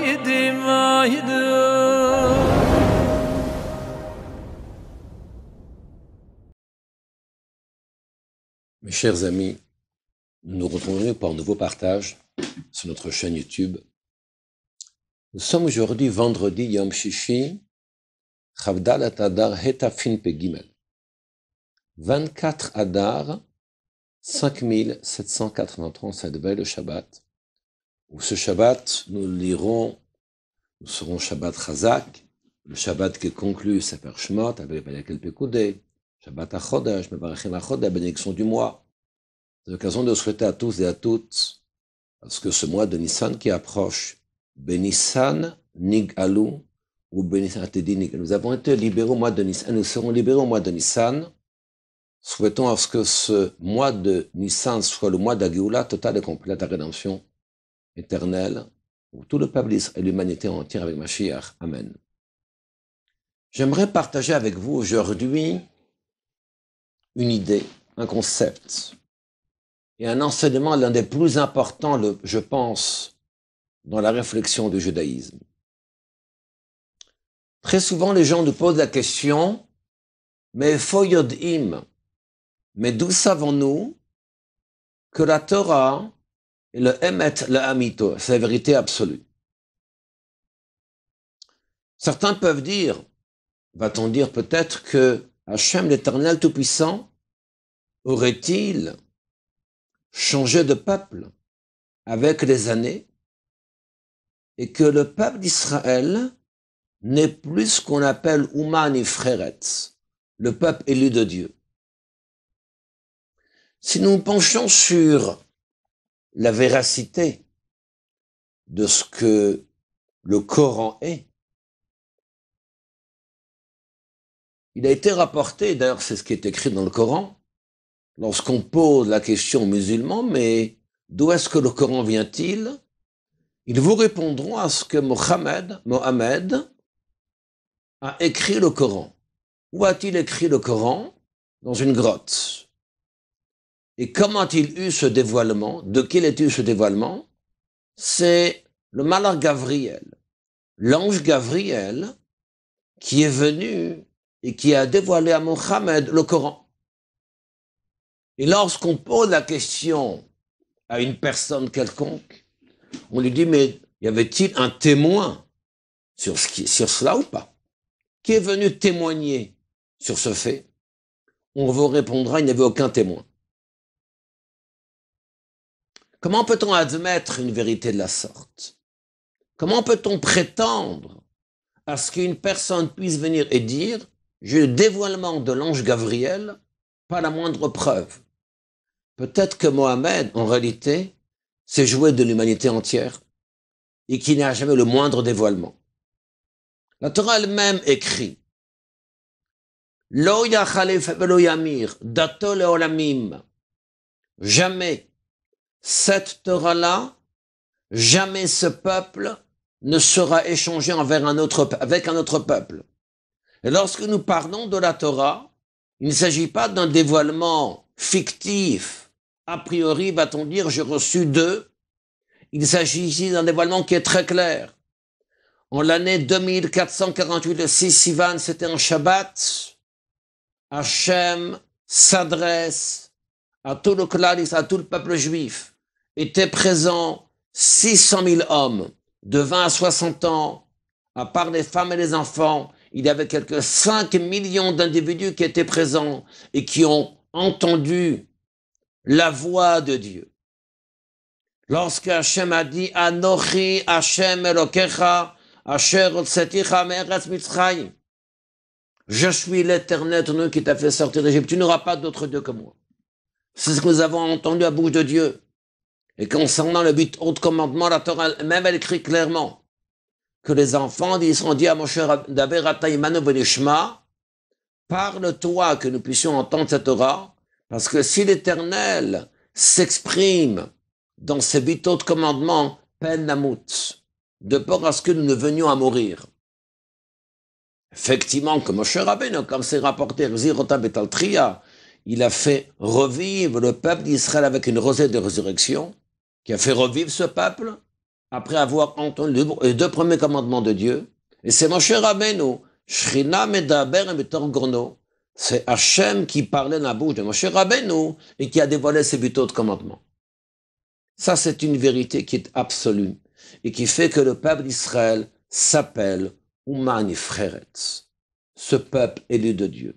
Mes chers amis, nous nous retrouvons pour un nouveau partage sur notre chaîne YouTube. Nous sommes aujourd'hui vendredi Yom Shishi, Chavdalat Adar Hetafin Pegimel. 24 Adar, 5783, c'est le Shabbat. Où ce Shabbat, nous serons Shabbat Chazak, le Shabbat qui conclut Sefer Shemot avec Balakel Pekudei, Shabbat HaChodesh, Mevarachim HaChodesh, la bénédiction du mois. C'est l'occasion de souhaiter à tous et à toutes, parce que ce mois de Nissan qui approche, Benissan Nigalu, ou Benissan Atedi Nigalu. Nous avons été libérés au mois de Nissan, nous serons libérés au mois de Nissan. Souhaitons à ce que ce mois de Nissan soit le mois d'Agioula totale et complète, la rédemption éternelle, pour tout le peuple et l'humanité entière avec Mashiach. Amen. J'aimerais partager avec vous aujourd'hui une idée, un concept, et un enseignement l'un des plus importants, je pense, dans la réflexion du judaïsme. Très souvent, les gens nous posent la question, mais foyodim, mais d'où savons-nous que la Torah est le Emet, le Amito, c'est la vérité absolue? Certains peuvent dire, va-t-on dire peut-être que Hachem, l'Éternel Tout-Puissant, aurait-il changé de peuple avec les années et que le peuple d'Israël n'est plus ce qu'on appelle Ouma Nifreret, le peuple élu de Dieu? Si nous nous penchons sur la véracité de ce que le Coran est, il a été rapporté, d'ailleurs c'est ce qui est écrit dans le Coran, lorsqu'on pose la question aux musulmans, mais d'où est-ce que le Coran vient-il? Ils vous répondront à ce que Mohammed a écrit le Coran. Où a-t-il écrit le Coran? Dans une grotte. Et comment a-t-il eu ce dévoilement? De qui a-t-il eu ce dévoilement? C'est le malach Gabriel, l'ange Gabriel, qui est venu et qui a dévoilé à Mohammed le Coran. Et lorsqu'on pose la question à une personne quelconque, on lui dit, mais y avait-il un témoin sur cela ou pas? Qui est venu témoigner sur ce fait? On vous répondra, il n'y avait aucun témoin. Comment peut-on admettre une vérité de la sorte? Comment peut-on prétendre à ce qu'une personne puisse venir et dire j'ai le dévoilement de l'ange Gabriel, pas la moindre preuve? Peut-être que Mohammed, en réalité, s'est joué de l'humanité entière et qu'il n'y a jamais le moindre dévoilement. La Torah elle-même écrit Lo yachalef velo yamir, dato leolamim. Jamais cette Torah-là, jamais ce peuple ne sera échangé avec un autre peuple. Et lorsque nous parlons de la Torah, il ne s'agit pas d'un dévoilement fictif. A priori, va-t-on dire, j'ai reçu deux. Il s'agit ici d'un dévoilement qui est très clair. En l'année 2448, le 6 Sivan, c'était un Shabbat. Hachem s'adresse à tout le claris, à tout le peuple juif. Étaient présents 600 000 hommes de 20 à 60 ans, à part les femmes et les enfants. Il y avait quelques 5 millions d'individus qui étaient présents et qui ont entendu la voix de Dieu. Lorsque Hachem a dit Anochi Hachem Elokecha Asher hotzeticha me'eretz Mitzrayim, je suis l'Éternel, ton Dieu qui t'a fait sortir d'Égypte, tu n'auras pas d'autre Dieu que moi. C'est ce que nous avons entendu à bouche de Dieu. Et concernant le but haut commandement, la Torah même elle écrit clairement que les enfants d'Israël ont dit à Moshe Daber ata imanu v'nishma, parle-toi que nous puissions entendre cette Torah, parce que si l'Éternel s'exprime dans ces buts haut commandements, peine namut, de peur à ce que nous ne venions à mourir. Effectivement, comme Moshe Rabbeinu, comme c'est rapporté, il a fait revivre le peuple d'Israël avec une rosée de résurrection, qui a fait revivre ce peuple après avoir entendu les 2 premiers commandements de Dieu. Et c'est Moshe Rabbeinu, Shrina Medaber Betor Gorno. C'est Hachem qui parlait dans la bouche de Moshe Rabbeinu et qui a dévoilé ses 8 autres commandements. Ça, c'est une vérité qui est absolue et qui fait que le peuple d'Israël s'appelle Ouman Nifreretz, ce peuple élu de Dieu.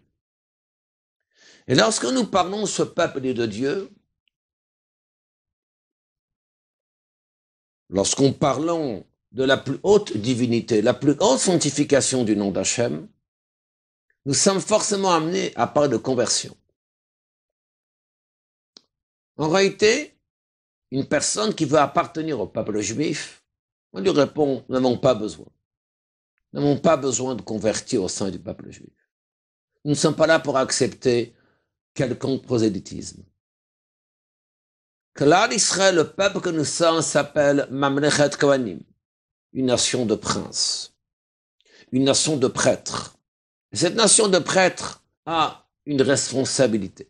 Et lorsque nous parlons de ce peuple élu de Dieu, lorsqu'on parlons de la plus haute divinité, la plus haute sanctification du nom d'Hachem, nous sommes forcément amenés à parler de conversion. En réalité, une personne qui veut appartenir au peuple juif, on lui répond, nous n'avons pas besoin. Nous n'avons pas besoin de convertir au sein du peuple juif. Nous ne sommes pas là pour accepter quelconque prosélytisme. Klal Israël, le peuple que nous sommes, s'appelle Mamlechet Kohanim, une nation de princes, une nation de prêtres. Et cette nation de prêtres a une responsabilité.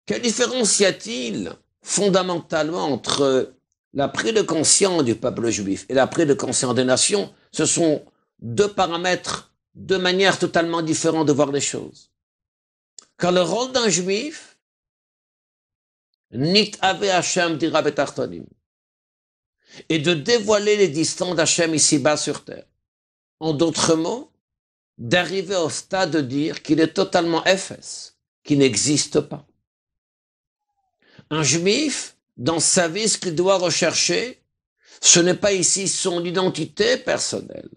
Quelle différence y a-t-il fondamentalement entre la prise de conscience du peuple juif et la prise de conscience des nations? Ce sont 2 paramètres, 2 manières totalement différentes de voir les choses. Car le rôle d'un juif, Nit Ave Hashem dira betartonim, et de dévoiler les distances d'Hachem ici-bas sur terre. En d'autres mots, d'arriver au stade de dire qu'il est totalement FS, qu'il n'existe pas. Un juif, dans sa vie, ce qu'il doit rechercher, ce n'est pas ici son identité personnelle.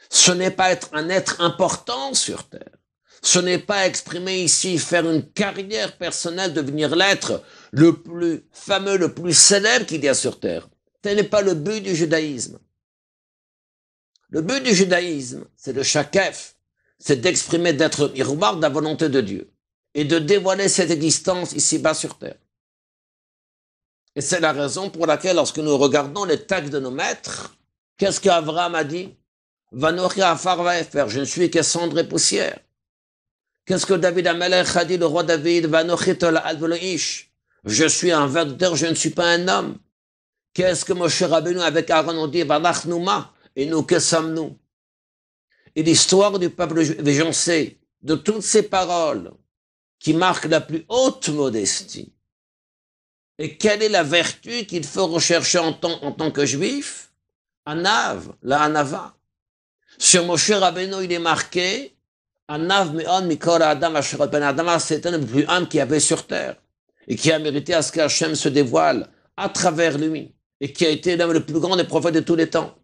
Ce n'est pas être un être important sur terre. Ce n'est pas exprimer ici, faire une carrière personnelle, devenir l'être le plus fameux, le plus célèbre qu'il y a sur terre. Ce n'est pas le but du judaïsme. Le but du judaïsme, c'est le shakef, c'est d'exprimer, d'être miroir de la volonté de Dieu et de dévoiler cette existence ici-bas sur terre. Et c'est la raison pour laquelle, lorsque nous regardons les textes de nos maîtres, qu'est-ce qu'Abraham a dit? Vanochi afar vaefer, je ne suis que cendre et poussière. Qu'est-ce que David Amelech a dit, le roi David? Vanochi tol ad velo ish, je suis un ver de terre, je ne suis pas un homme. Qu'est-ce que Moshe Rabbeinu avec Aaron ont dit? Vanachnu ma, et nous, que sommes-nous? Et l'histoire du peuple juif, j'en sais, de toutes ces paroles qui marquent la plus haute modestie. Et quelle est la vertu qu'il faut rechercher en tant que juif? Anav, la anava. Sur Moshe Rabbeinu, il est marqué Anav me'on mikol adam asher ben adam, c'était le plus humble qu'il y avait sur terre et qui a mérité à ce qu'Hachem se dévoile à travers lui et qui a été l'homme le plus grand des prophètes de tous les temps.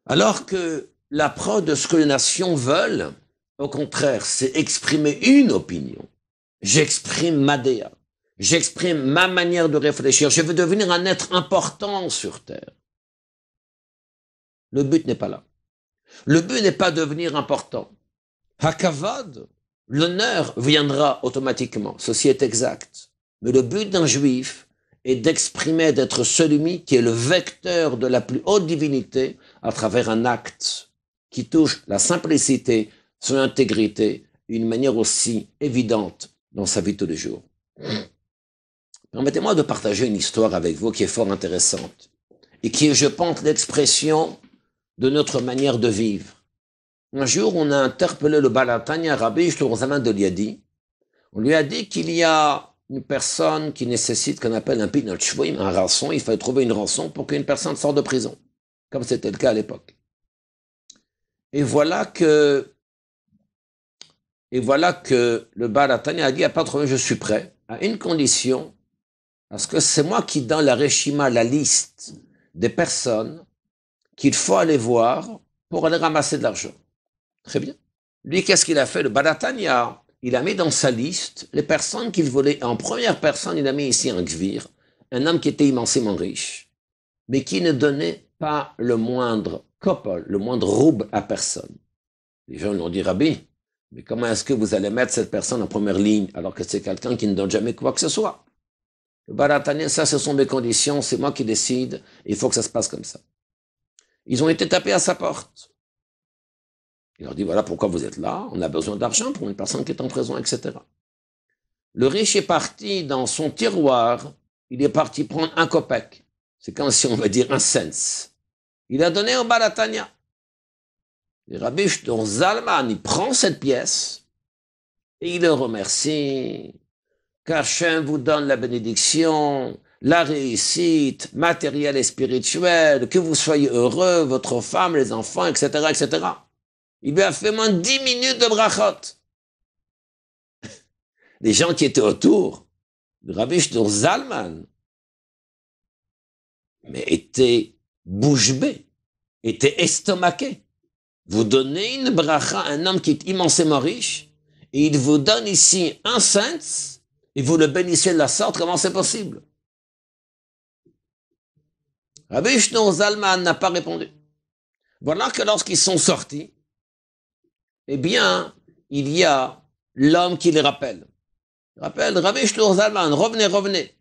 Alors que l'approche de ce que les nations veulent, au contraire, c'est exprimer une opinion. J'exprime ma déa, j'exprime ma manière de réfléchir, je veux devenir un être important sur terre. Le but n'est pas là. Le but n'est pas de devenir important. Hakavod, l'honneur viendra automatiquement, ceci est exact. Mais le but d'un juif est d'exprimer, d'être celui qui est le vecteur de la plus haute divinité à travers un acte qui touche la simplicité, son intégrité, d'une manière aussi évidente dans sa vie de tous les jours. Permettez-moi de partager une histoire avec vous qui est fort intéressante et qui est, je pense, l'expression de notre manière de vivre. Un jour, on a interpellé le Balatania, Rabbi Shlomo de Liadi. On lui a dit qu'il y a une personne qui nécessite qu'on appelle un pinot shvoim, un rançon. Il fallait trouver une rançon pour qu'une personne sorte de prison, comme c'était le cas à l'époque. Et voilà que le Balatania a dit, à pas de problème, je suis prêt, à une condition, parce que c'est moi qui donne la reshima, la liste des personnes qu'il faut aller voir pour aller ramasser de l'argent. Très bien. Lui, qu'est-ce qu'il a fait? Le Balatania, il a mis dans sa liste les personnes qu'il voulait. En première personne, il a mis ici un gvir, un homme qui était immensément riche, mais qui ne donnait pas le moindre kopol, le moindre rouble à personne. Les gens lui ont dit, Rabbi, mais comment est-ce que vous allez mettre cette personne en première ligne alors que c'est quelqu'un qui ne donne jamais quoi que ce soit? Le Balatania, ça, ce sont mes conditions, c'est moi qui décide, il faut que ça se passe comme ça. Ils ont été tapés à sa porte. Il leur dit, voilà pourquoi vous êtes là, on a besoin d'argent pour une personne qui est en prison, etc. Le riche est parti dans son tiroir il est parti prendre un kopek. C'est comme si on veut dire un cents. Il a donné au Balatania. Et Rabbi Shlomo Zalman, il prend cette pièce et il le remercie. Qu'Hachem vous donne la bénédiction, la réussite matérielle et spirituelle, que vous soyez heureux, votre femme, les enfants, etc., etc. Il lui a fait moins de 10 minutes de brachot. Les gens qui étaient autour de Rabbi Shlomo Zalman, mais étaient bouche bée, étaient estomaqués. Vous donnez une bracha à un homme qui est immensément riche, et il vous donne ici un cent, et vous le bénissez de la sorte, comment c'est possible? Rabbi Shlomo Zalman n'a pas répondu. Voilà que lorsqu'ils sont sortis, eh bien, il y a l'homme qui les rappelle. Il rappelle, Rabbi Shlomo Zalman, revenez, revenez.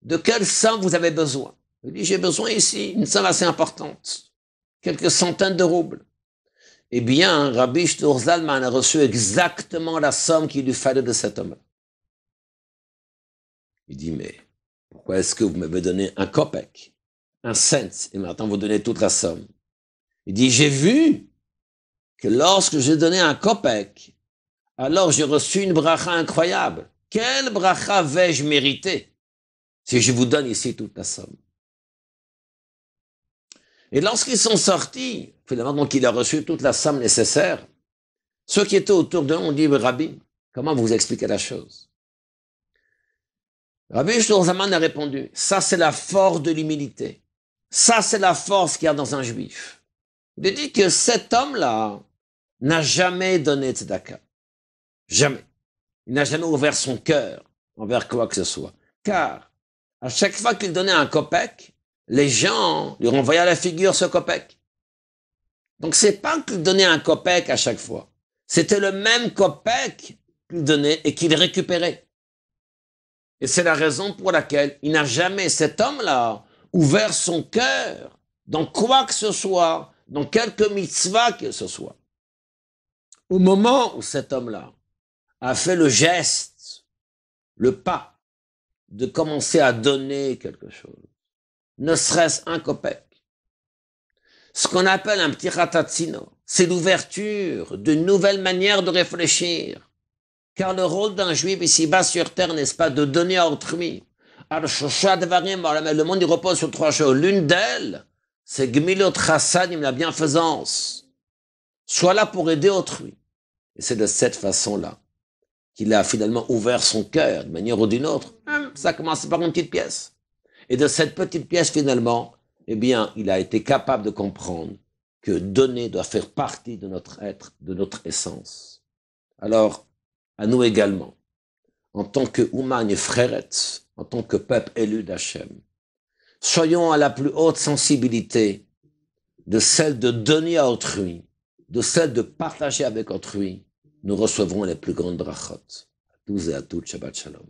De quelle somme vous avez besoin? Il dit, j'ai besoin ici, une somme assez importante. Quelques centaines de roubles. Eh bien, Rabbi Shlomo Zalman a reçu exactement la somme qu'il lui fallait de cet homme. Il dit, mais pourquoi est-ce que vous m'avez donné un kopek, un cent, et maintenant vous donnez toute la somme? Il dit, j'ai vu que lorsque j'ai donné un kopek, alors j'ai reçu une bracha incroyable. Quelle bracha vais-je mériter si je vous donne ici toute la somme? Et lorsqu'ils sont sortis, finalement, donc il a reçu toute la somme nécessaire, ceux qui étaient autour d'eux ont dit, Rabbi, comment vous expliquez la chose? Rabbi Shlomo Zalman a répondu, ça c'est la force de l'humilité. Ça c'est la force qu'il y a dans un juif. Il a dit que cet homme-là n'a jamais donné tzedaka. Jamais. Il n'a jamais ouvert son cœur envers quoi que ce soit. Car, à chaque fois qu'il donnait un kopek, les gens lui renvoyaient à la figure ce kopek. Donc c'est pas qu'il donnait un kopek à chaque fois. C'était le même kopek qu'il donnait et qu'il récupérait. Et c'est la raison pour laquelle il n'a jamais, cet homme-là, ouvert son cœur dans quoi que ce soit, dans quelque mitzvah que ce soit. Au moment où cet homme-là a fait le geste, le pas, de commencer à donner quelque chose, ne serait-ce un kopek, ce qu'on appelle un petit ratatzino, c'est l'ouverture d'une nouvelle manière de réfléchir. Car le rôle d'un juif ici-bas sur terre, n'est-ce pas, de donner à autrui. Le monde, il repose sur trois choses. L'une d'elles, c'est Gmilot Chassadim, la bienfaisance. Sois là pour aider autrui. Et c'est de cette façon-là qu'il a finalement ouvert son cœur, de manière ou d'une autre. Ça commence par une petite pièce. Et de cette petite pièce, finalement, eh bien, il a été capable de comprendre que donner doit faire partie de notre être, de notre essence. Alors, à nous également, en tant que Ouman et Frérette, en tant que peuple élu d'Hachem, soyons à la plus haute sensibilité de celle de donner à autrui, de celle de partager avec autrui, nous recevrons les plus grandes brachot. À tous et à toutes, Shabbat Shalom.